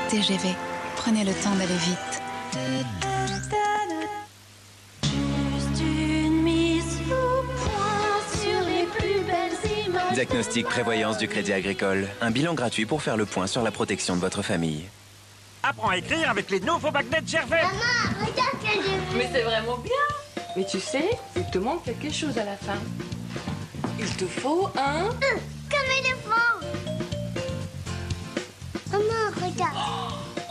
TGV, prenez le temps d'aller vite. Juste une mise au point sur les plus belles images. Diagnostic prévoyance du Crédit Agricole. Un bilan gratuit pour faire le point sur la protection de votre famille. Apprends à écrire avec les nouveaux magnets Gervais. Maman, regarde que j'ai... Mais c'est vraiment bien. Mais tu sais, il te manque quelque chose à la fin. Il te faut un... Comme éléphant. Maman, regarde.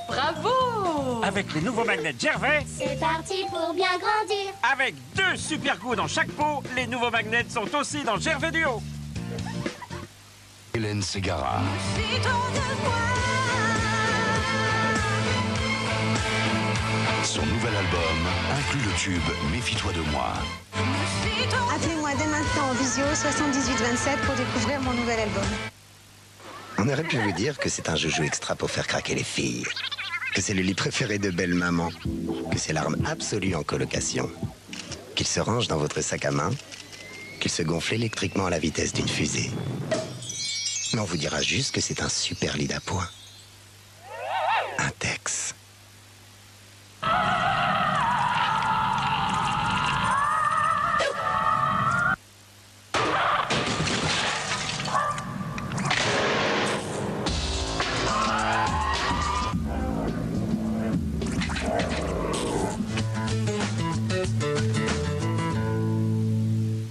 Bravo! Avec les nouveaux magnets Gervais, C'est parti pour bien grandir. avec 2 super goûts dans chaque pot, les nouveaux magnets sont aussi dans Gervais Duo. Hélène Ségara. Son nouvel album inclut le tube Méfie-toi de moi. Appelez-moi dès maintenant en visio 7827 pour découvrir mon nouvel album. On aurait pu vous dire que c'est un joujou extra pour faire craquer les filles. Que c'est le lit préféré de belle maman. Que c'est l'arme absolue en colocation. Qu'il se range dans votre sac à main. Qu'il se gonfle électriquement à la vitesse d'une fusée. Mais on vous dira juste que c'est un super lit d'appoint. Intex.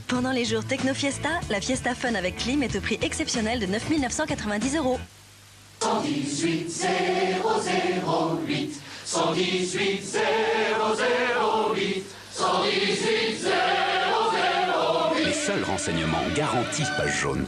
Pendant les jours Techno Fiesta, la Fiesta Fun avec clim est au prix exceptionnel de 9 990 €. 118 008 118 008 118 008. Les seuls renseignements garantis page jaune.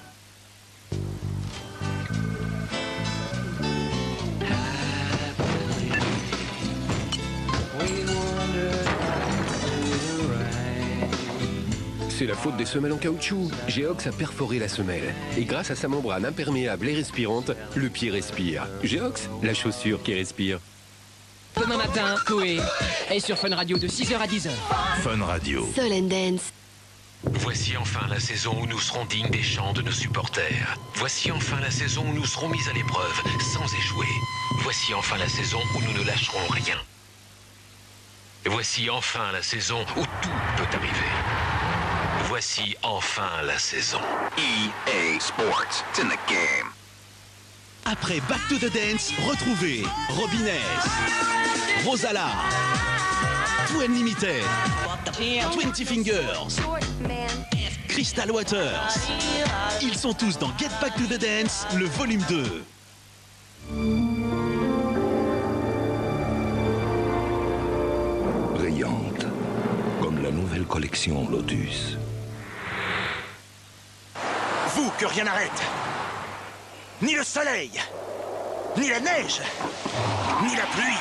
C'est la faute des semelles en caoutchouc. Geox a perforé la semelle. Et grâce à sa membrane imperméable et respirante, le pied respire. Geox, la chaussure qui respire. Demain matin, Koé est sur Fun Radio de 6h à 10h. Fun Radio. Soul and Dance. Voici enfin la saison où nous serons dignes des chants de nos supporters. Voici enfin la saison où nous serons mis à l'épreuve, sans échouer. Voici enfin la saison où nous ne lâcherons rien. Voici enfin la saison où tout peut arriver. Voici enfin la saison. EA Sports, it's in the game. Après Back to the Dance, retrouvez Robin S, Rosala, Two Unlimited, 20 Fingers, Crystal Waters. Ils sont tous dans Get Back to the Dance, le volume 2. Brillante, comme la nouvelle collection Lotus. Vous, que rien n'arrête. Ni le soleil, ni la neige, ni la pluie.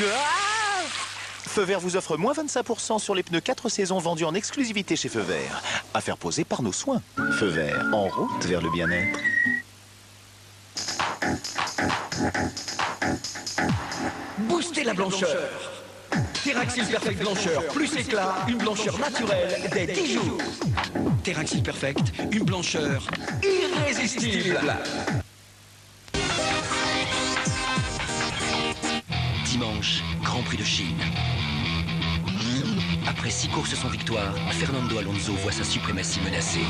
Ah! Feu Vert vous offre moins 25% sur les pneus 4 saisons vendus en exclusivité chez Feu Vert. À faire poser par nos soins. Feu Vert, en route vers le bien-être. Boostez la blancheur. Terraxil Perfect Blancheur, plus éclat, une blancheur naturelle dès 10 jours. Terraxil Perfect, une blancheur irrésistible. Dimanche, Grand Prix de Chine. Après 6 courses sans victoire, Fernando Alonso voit sa suprématie menacée.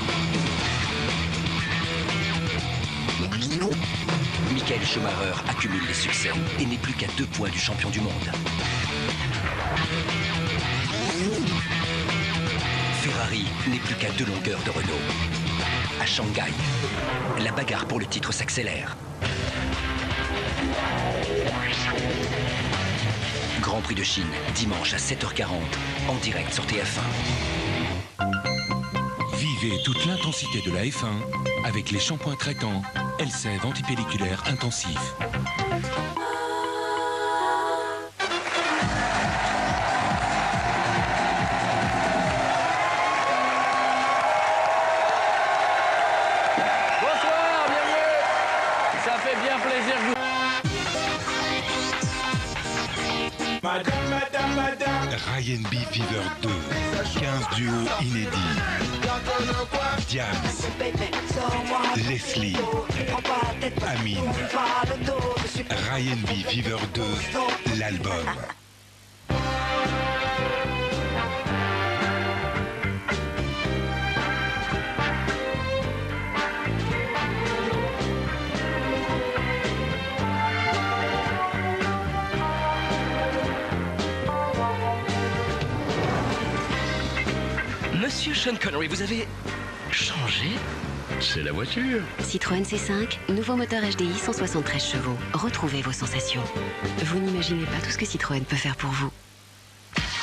Michael Schumacher accumule les succès et n'est plus qu'à 2 points du champion du monde. Ferrari n'est plus qu'à 2 longueurs de Renault. À Shanghai, la bagarre pour le titre s'accélère. Grand Prix de Chine, dimanche à 7h40, en direct sur TF1. Vivez toute l'intensité de la F1 avec les shampoings traitants Elseve antipelliculaire intensif. Bonsoir, bienvenue. Ça fait bien plaisir que vous... Ryan B. Fever 2, 15 duos inédits. Diams, Leslie, Amine. Ryan B. Fever 2, l'album. Monsieur Sean Connery, vous avez changé? C'est la voiture. Citroën C5, nouveau moteur HDI 173 chevaux. Retrouvez vos sensations. Vous n'imaginez pas tout ce que Citroën peut faire pour vous.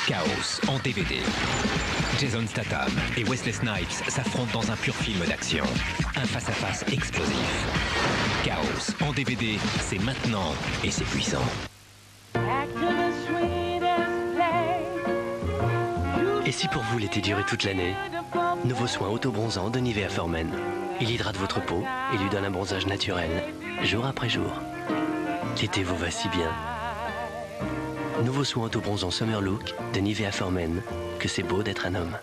Chaos en DVD. Jason Statham et Wesley Snipes s'affrontent dans un pur film d'action. Un face-à-face explosif. Chaos en DVD, c'est maintenant et c'est puissant. Et si pour vous l'été durait toute l'année? Nouveau soin auto-bronzant de Nivea For-Men. Il hydrate votre peau et lui donne un bronzage naturel, jour après jour. L'été vous va si bien. Nouveau soin auto-bronzant Summer Look de Nivea For-Men, que c'est beau d'être un homme.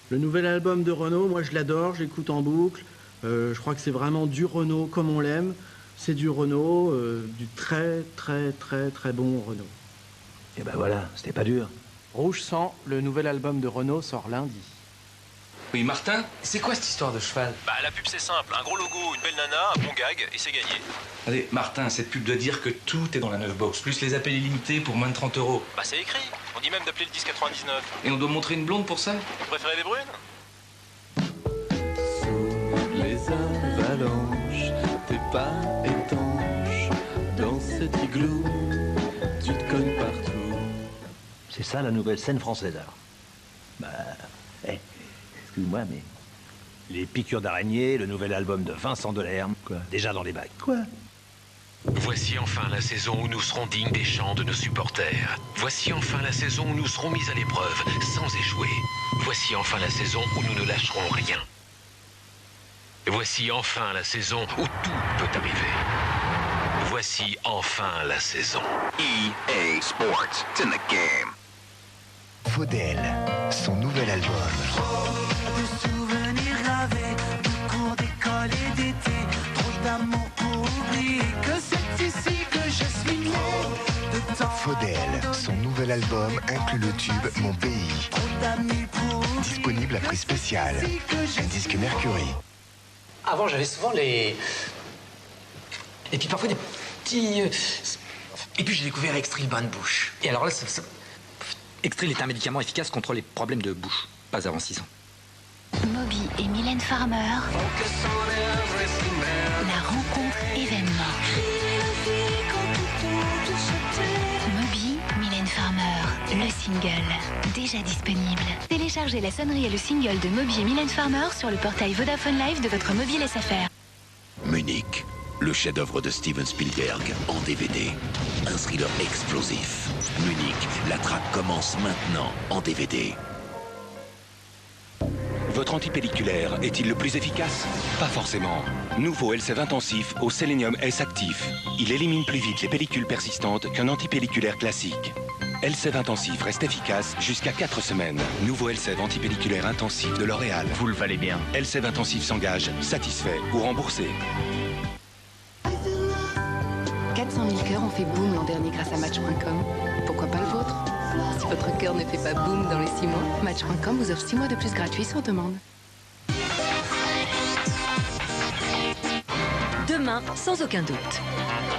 Le nouvel album de Renaud, moi je l'adore, j'écoute en boucle. Je crois que c'est vraiment du Renaud comme on l'aime. C'est du Renaud, du très bon Renaud. Et ben voilà, c'était pas dur. Rouge Sang, le nouvel album de Renaud sort lundi. Oui, Martin, c'est quoi cette histoire de cheval? Bah, la pub c'est simple, un gros logo, une belle nana, un bon gag, et c'est gagné. Allez, Martin, cette pub doit dire que tout est dans la 9 box, plus les appels illimités pour moins de 30 €. Bah, c'est écrit, on dit même d'appeler le 10,99. Et on doit montrer une blonde pour ça? Vous préférez des brunes? Sous les avalanches, t'es pas étanche. Dans cet igloo, tu te cognes partout. C'est ça la nouvelle scène française alors. Bah, excuse-moi, mais les piqûres d'araignée, le nouvel album de Vincent Delerme, quoi, déjà dans les bacs. Quoi? Voici enfin la saison où nous serons dignes des chants de nos supporters. Voici enfin la saison où nous serons mis à l'épreuve, sans échouer. Voici enfin la saison où nous ne lâcherons rien. Voici enfin la saison où tout peut arriver. Voici enfin la saison. EA Sports, it's in the game. Faudel, son nouvel album. De souvenirs gravés, de cours d'école et d'été, trop d'amour pour oublier que c'est ici que je suis né. De temps Faudel, son nouvel album inclut le tube Mon Pays. trop d'amis pour oublier. Disponible à prix spécial. Un disque Mercury. Avant, j'avais souvent les... Et puis parfois des petits... Et puis j'ai découvert Extril bain de bouche. Et alors là, Extril est un médicament efficace contre les problèmes de bouche. Pas avant 6 ans. Moby et Mylène Farmer. La rencontre événement. Moby, Mylène Farmer, le single, déjà disponible. Téléchargez la sonnerie et le single de Moby et Mylène Farmer sur le portail Vodafone Live de votre mobile SFR. Munich, le chef-d'œuvre de Steven Spielberg en DVD. Un thriller explosif. Munich, la traque commence maintenant en DVD. Votre antipelliculaire est-il le plus efficace? Pas forcément. Nouveau Elseve intensif au sélénium S actif. Il élimine plus vite les pellicules persistantes qu'un antipelliculaire classique. Elseve intensif reste efficace jusqu'à 4 semaines. Nouveau Elseve antipelliculaire intensif de L'Oréal. Vous le valez bien. Elseve intensif s'engage, satisfait ou remboursé. 400 000 cœurs ont fait boum l'an dernier grâce à Match.com. Pourquoi pas le vôtre? Si votre cœur ne fait pas boum dans les 6 mois, Match.com vous offre 6 mois de plus gratuits sur demande. Demain, sans aucun doute.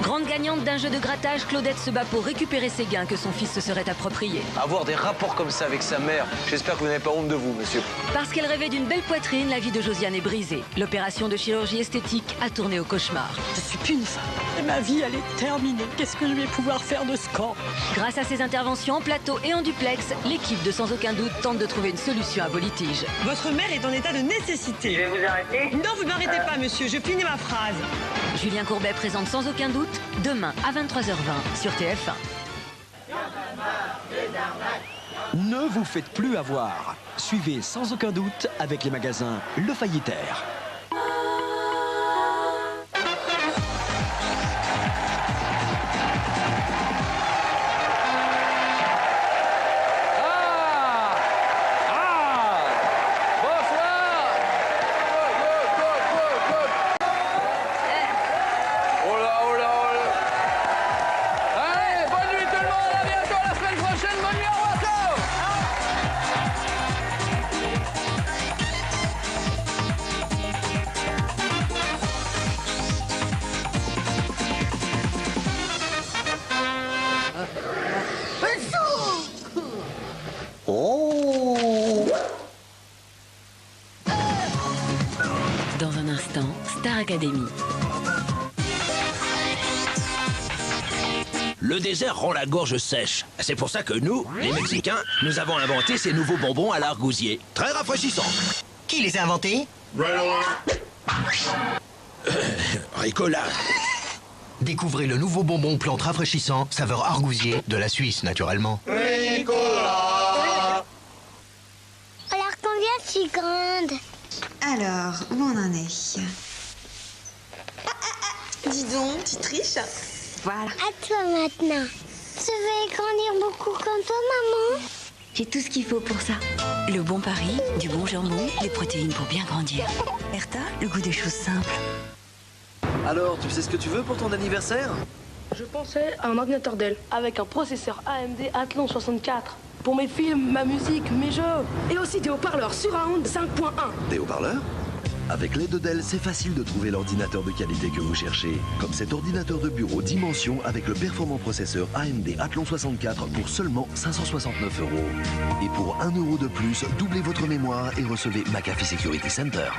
Grande gagnante d'un jeu de grattage, Claudette se bat pour récupérer ses gains que son fils se serait appropriés. Avoir des rapports comme ça avec sa mère, j'espère que vous n'avez pas honte de vous, monsieur. Parce qu'elle rêvait d'une belle poitrine, la vie de Josiane est brisée. L'opération de chirurgie esthétique a tourné au cauchemar. Je suis plus une femme. Et ma vie, elle est terminée. Qu'est-ce que je vais pouvoir faire de ce camp? Grâce à ses interventions en plateau et en duplex, l'équipe de Sans Aucun Doute tente de trouver une solution à vos litiges. Votre mère est en état de nécessité. Je vais vous arrêter? Non, vous n'arrêtez pas, monsieur. Je finis ma phrase. Julien Courbet présente Sans Aucun Doute, demain à 23h20 sur TF1. Ne vous faites plus avoir. Suivez Sans Aucun Doute avec les magasins Le Faillitaire. Le désert rend la gorge sèche. C'est pour ça que nous, les Mexicains, nous avons inventé ces nouveaux bonbons à l'argousier. Très rafraîchissants. Qui les a inventés? Ricola. Découvrez le nouveau bonbon plante rafraîchissant, saveur argousier, de la Suisse, naturellement. Ricola. Alors combien je suis grande? Alors, où on en est? Dis donc, tu triches. Voilà. À toi maintenant. Je vais grandir beaucoup comme toi, maman. J'ai tout ce qu'il faut pour ça. Le bon pari, du bon jambon, les protéines pour bien grandir. Erta, le goût des choses simples. Alors, tu sais ce que tu veux pour ton anniversaire? Je pensais à un ordinateur Dell avec un processeur AMD Athlon 64. Pour mes films, ma musique, mes jeux. Et aussi des haut-parleurs Surround 5.1. Des haut-parleurs? Avec l'aide de Dell, c'est facile de trouver l'ordinateur de qualité que vous cherchez. Comme cet ordinateur de bureau Dimension avec le performant processeur AMD Athlon 64 pour seulement 569 €. Et pour 1 € de plus, doublez votre mémoire et recevez McAfee Security Center.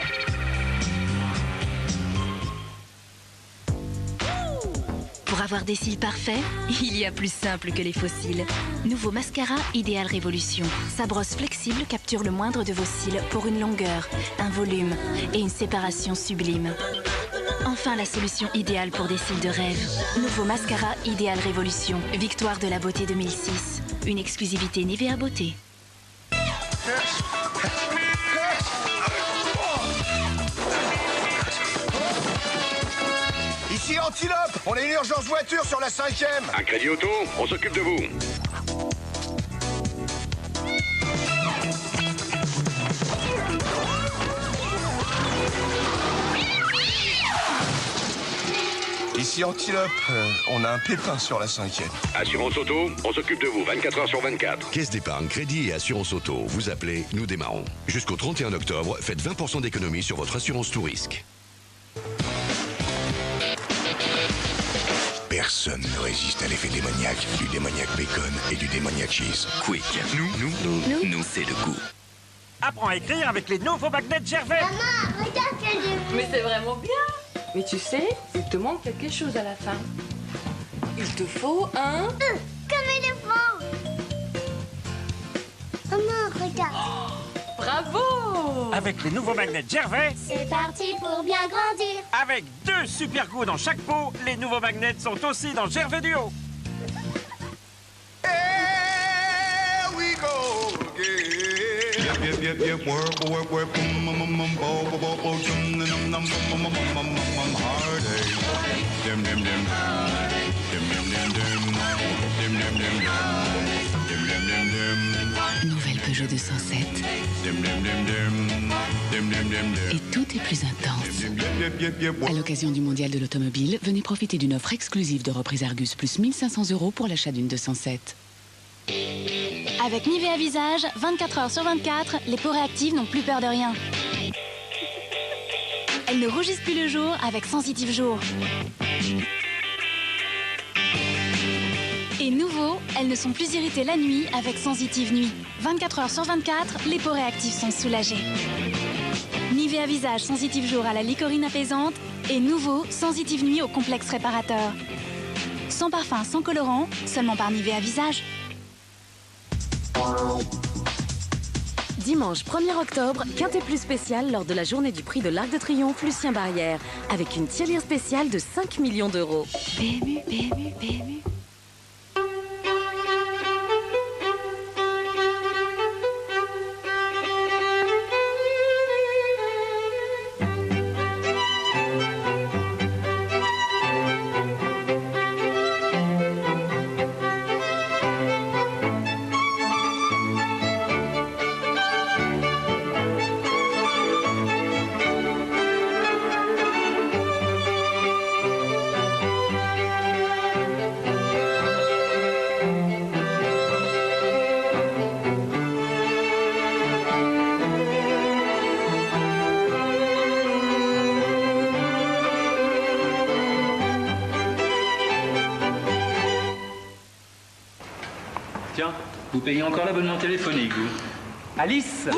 Pour avoir des cils parfaits, il y a plus simple que les faux cils. Nouveau mascara Idéal Révolution. Sa brosse flexible capture le moindre de vos cils pour une longueur, un volume et une séparation sublime. Enfin, la solution idéale pour des cils de rêve. Nouveau mascara Idéal Révolution. Victoire de la beauté 2006. Une exclusivité Nivea Beauté. Ici Antilope, on a une urgence voiture sur la 5e. Un crédit auto, on s'occupe de vous. Ici Antilope, on a un pépin sur la 5e. Assurance auto, on s'occupe de vous 24 heures sur 24. Caisse d'épargne, crédit et assurance auto. Vous appelez, nous démarrons. Jusqu'au 31 octobre, faites 20% d'économie sur votre assurance tout risque. Personne ne résiste à l'effet démoniaque du démoniaque bacon et du démoniaque cheese. Quick. Nous, c'est le goût. Apprends à écrire avec les nouveaux magnets Gervais. Maman, regarde quel jeu. Mais c'est vraiment bien. Mais tu sais, il te manque quelque chose à la fin. Il te faut un... Comme éléphant. Maman, regarde. Bravo! Avec les nouveaux magnets Gervais, c'est parti pour bien grandir. Avec 2 super goûts dans chaque pot, les nouveaux magnets sont aussi dans Gervais Duo. Here we go again. Yep, work, Nouvelle Peugeot 207. Et tout est plus intense. À l'occasion du Mondial de l'Automobile, venez profiter d'une offre exclusive de reprise Argus plus 1500 € pour l'achat d'une 207. Avec Nivea Visage, 24 heures sur 24, les peaux réactives n'ont plus peur de rien. Elles ne rougissent plus le jour avec Sensitive Jour. Et nouveau, elles ne sont plus irritées la nuit avec Sensitive Nuit. 24 heures sur 24, les peaux réactives sont soulagées. Nivea Visage Sensitive Jour à la licorine apaisante et nouveau Sensitive Nuit au complexe réparateur. Sans parfum, sans colorant, seulement par Nivea Visage. Dimanche 1er octobre, Quintet Plus spécial lors de la journée du prix de l'Arc de Triomphe Lucien Barrière, avec une tirelire spéciale de 5 millions d'euros. PMU, PMU, PMU. Tiens, vous payez encore l'abonnement téléphonique, vous. Alice!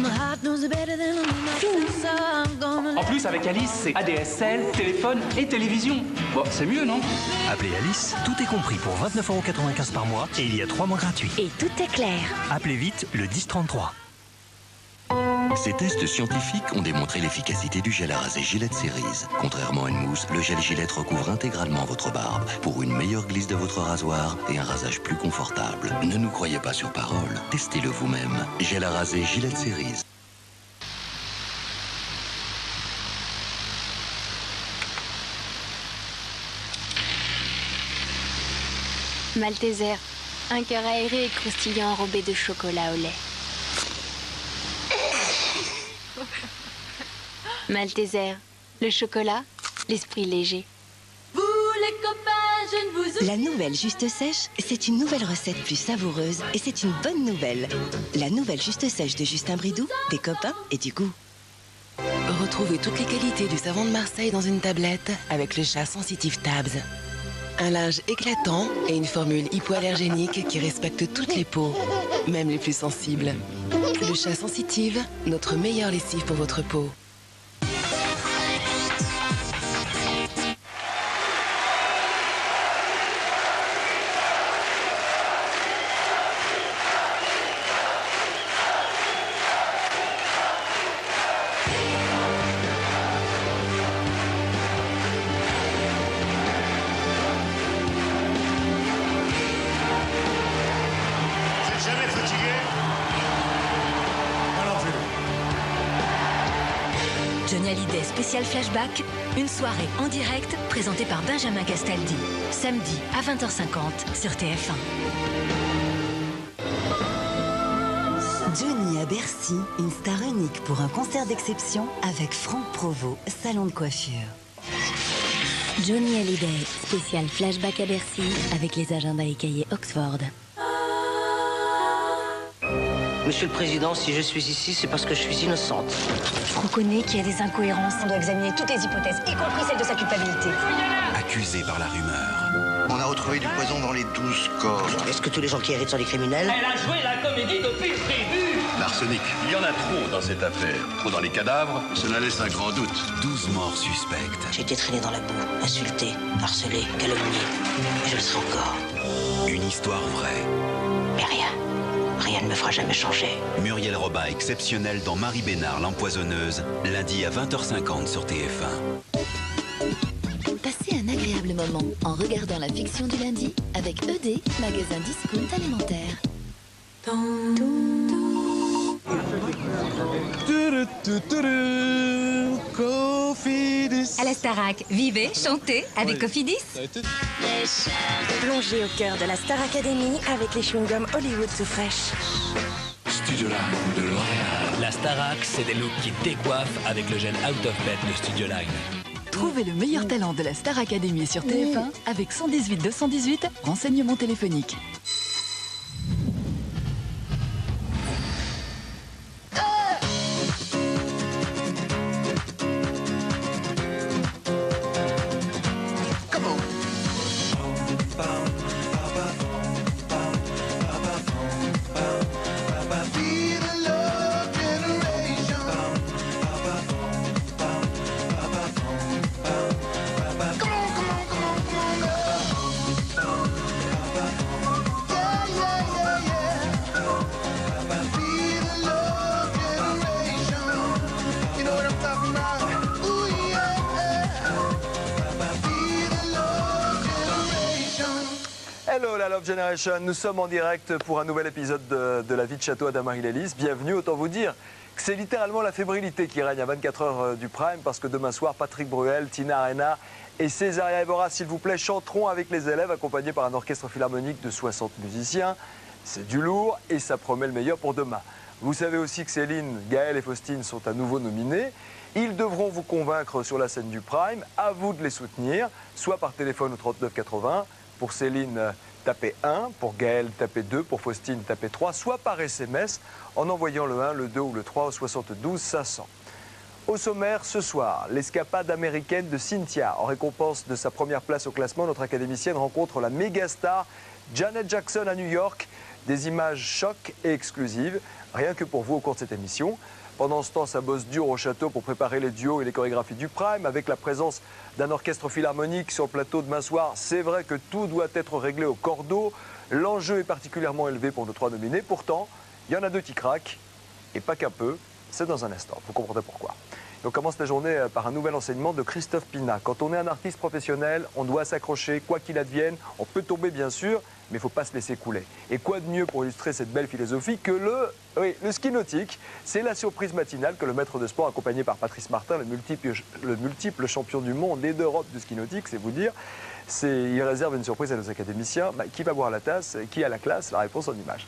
My heart knows better than En plus, avec Alice, c'est ADSL, téléphone et télévision. Bon, c'est mieux, non? Appelez Alice, tout est compris pour 29,95 € par mois et il y a 3 mois gratuits. Et tout est clair. Appelez vite le 1033. Ces tests scientifiques ont démontré l'efficacité du gel à raser Gillette Series. Contrairement à une mousse, le gel Gillette recouvre intégralement votre barbe pour une meilleure glisse de votre rasoir et un rasage plus confortable. Ne nous croyez pas sur parole, testez-le vous-même. Gel à raser Gillette Series. Malteser, un cœur aéré et croustillant enrobé de chocolat au lait. Malteser, le chocolat, l'esprit léger. Vous les copains, je ne vous oublie. La nouvelle Juste Sèche, c'est une nouvelle recette plus savoureuse et c'est une bonne nouvelle. La nouvelle Juste Sèche de Justin Bridou, des copains et du goût. Retrouvez toutes les qualités du savon de Marseille dans une tablette avec le chat Sensitive Tabs. Un linge éclatant et une formule hypoallergénique qui respecte toutes les peaux, même les plus sensibles. Le chat Sensitive, notre meilleure lessive pour votre peau. Johnny Hallyday spécial flashback, une soirée en direct présentée par Benjamin Castaldi. Samedi à 20h50 sur TF1. Johnny à Bercy, une star unique pour un concert d'exception avec Franck Provost, salon de coiffure. Johnny Hallyday spécial flashback à Bercy avec les agendas et cahiers Oxford. Monsieur le Président, si je suis ici, c'est parce que je suis innocente. Je reconnais qu'il y a des incohérences. On doit examiner toutes les hypothèses, y compris celle de sa culpabilité. Accusé par la rumeur. On a retrouvé du poison dans les 12 corps. Est-ce que tous les gens qui héritent sont des criminels? Elle a joué la comédie depuis le début. L'arsenic. Il y en a trop dans cette affaire. Trop dans les cadavres, cela laisse un grand doute. 12 morts suspectes. J'ai été traîné dans la boue, insulté, harcelé, calomnié. Et je le serai encore. Une histoire vraie. Mais rien. Rien ne me fera jamais changer. Muriel Robin exceptionnelle dans Marie Bénard, l'empoisonneuse, lundi à 20h50 sur TF1. Passez un agréable moment en regardant la fiction du lundi avec ED, magasin discount alimentaire. À la Starac, vivez, chantez avec Cofidis. Plongez au cœur de la Star Academy avec les chewing-gums Hollywood tout fraîche. Studio Line de L'Oréal. La Starac, c'est des looks qui décoiffent avec le gel Out of Bed de Studio Line. Trouvez le meilleur talent de la Star Academy sur TF1 avec 118 218, renseignements téléphoniques. Hello la Love Generation, nous sommes en direct pour un nouvel épisode de La vie de château à Damarie-Lélis. Bienvenue, autant vous dire que c'est littéralement la fébrilité qui règne à 24 heures du Prime parce que demain soir, Patrick Bruel, Tina Arena et Césaria Evora, s'il vous plaît, chanteront avec les élèves accompagnés par un orchestre philharmonique de 60 musiciens. C'est du lourd et ça promet le meilleur pour demain. Vous savez aussi que Céline, Gaël et Faustine sont à nouveau nominés. Ils devront vous convaincre sur la scène du Prime. À vous de les soutenir, soit par téléphone au 39 80. Pour Céline, tapez 1. Pour Gaël, tapez 2. Pour Faustine, tapez 3. Soit par SMS en envoyant le 1, le 2 ou le 3 au 72 500. Au sommaire, ce soir, l'escapade américaine de Cynthia. En récompense de sa première place au classement, notre académicienne rencontre la méga star Janet Jackson à New York. Des images chocs et exclusives, rien que pour vous au cours de cette émission. Pendant ce temps, ça bosse dur au château pour préparer les duos et les chorégraphies du Prime. Avec la présence d'un orchestre philharmonique sur le plateau demain soir, c'est vrai que tout doit être réglé au cordeau. L'enjeu est particulièrement élevé pour nos 3 nominés. Pourtant, il y en a 2 qui craquent, et pas qu'un peu. C'est dans un instant, vous comprendrez pourquoi. Et on commence la journée par un nouvel enseignement de Christophe Pina. Quand on est un artiste professionnel, on doit s'accrocher, quoi qu'il advienne. On peut tomber bien sûr, mais il ne faut pas se laisser couler. Et quoi de mieux pour illustrer cette belle philosophie que le ski nautique. C'est la surprise matinale que le maître de sport, accompagné par Patrice Martin, le multiple champion du monde et d'Europe du ski nautique, c'est vous dire. Il réserve une surprise à nos académiciens. Qui va boire la tasse? Qui a la classe? La réponse en image.